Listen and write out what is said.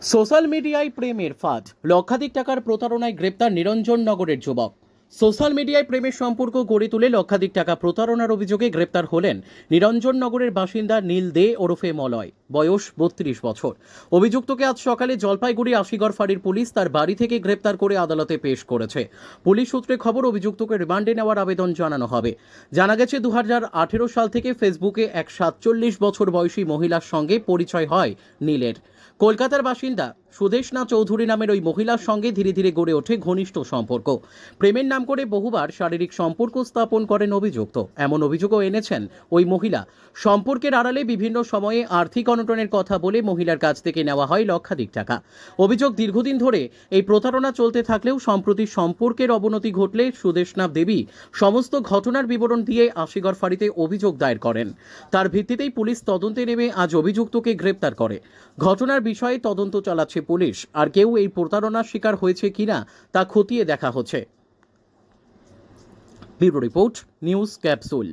Social মিডিয়ায় প্রেমের ফাঁদ, লক্ষাধিক টাকার প্রতারণায় গ্রেপ্তার নিরঞ্জননগরের যুবক। সোশ্যাল মিডিয়ায় প্রেমের সম্পর্ক গড়ে তুলে লক্ষাধিক টাকা প্রতারণার অভিযোগে গ্রেপ্তার হলেন নিরঞ্জননগরের বাসিন্দা নীল দে ওরফে মলয়, বয়স 32 বছর। অভিযুক্তকে আজ সকালে জলপাইগুড়ি আশিগড় ফাঁড়ির পুলিশ তার বাড়ি থেকে গ্রেপ্তার করে আদালতে পেশ করেছে। পুলিশ সূত্রে খবর, অভিযুক্তকে রিমান্ডে নেওয়ার আবেদন জানানো হবে। জানা গেছে 2018 সাল থেকে ফেসবুকে এক 47 বছর বয়সী মহিলার সঙ্গে পরিচয় হয় নীলের। কলকাতার বাসিন্দা সুদেশনা চৌধুরী নামের ওই মহিলার সঙ্গে ধীরে ধীরে গড়ে ওঠে ঘনিষ্ঠ সম্পর্ক। প্রেমের নাম করে বহুবার শারীরিক সম্পর্ক স্থাপন করেন অভিযুক্ত, এমন অভিযোগও এনেছেন ওই মহিলা। সম্পর্কের আড়ালে বিভিন্ন সময়ে আর্থিক অনটনের কথা বলে মহিলার কাছ থেকে নেওয়া হয় লক্ষাধিক টাকা। অভিযোগ, দীর্ঘদিন ধরে এই প্রতারণা চলতে থাকলেও সম্প্রতি সম্পর্কের অবনতি ঘটলে সুদেশনা দেবী সমস্ত ঘটনার বিবরণ দিয়ে আশিগড় ফাঁড়িতে অভিযোগ দায়ের করেন। তার ভিত্তিতেই পুলিশ তদন্তে নেমে আজ অভিযুক্তকে গ্রেপ্তার করে। ঘটনার বিষয়ে তদন্ত চালাচ্ছে পুলিশ, আর কেউ এই প্রতারণার শিকার হয়েছে কিনা তা খতিয়ে দেখা হচ্ছে। Bureau report, news capsule.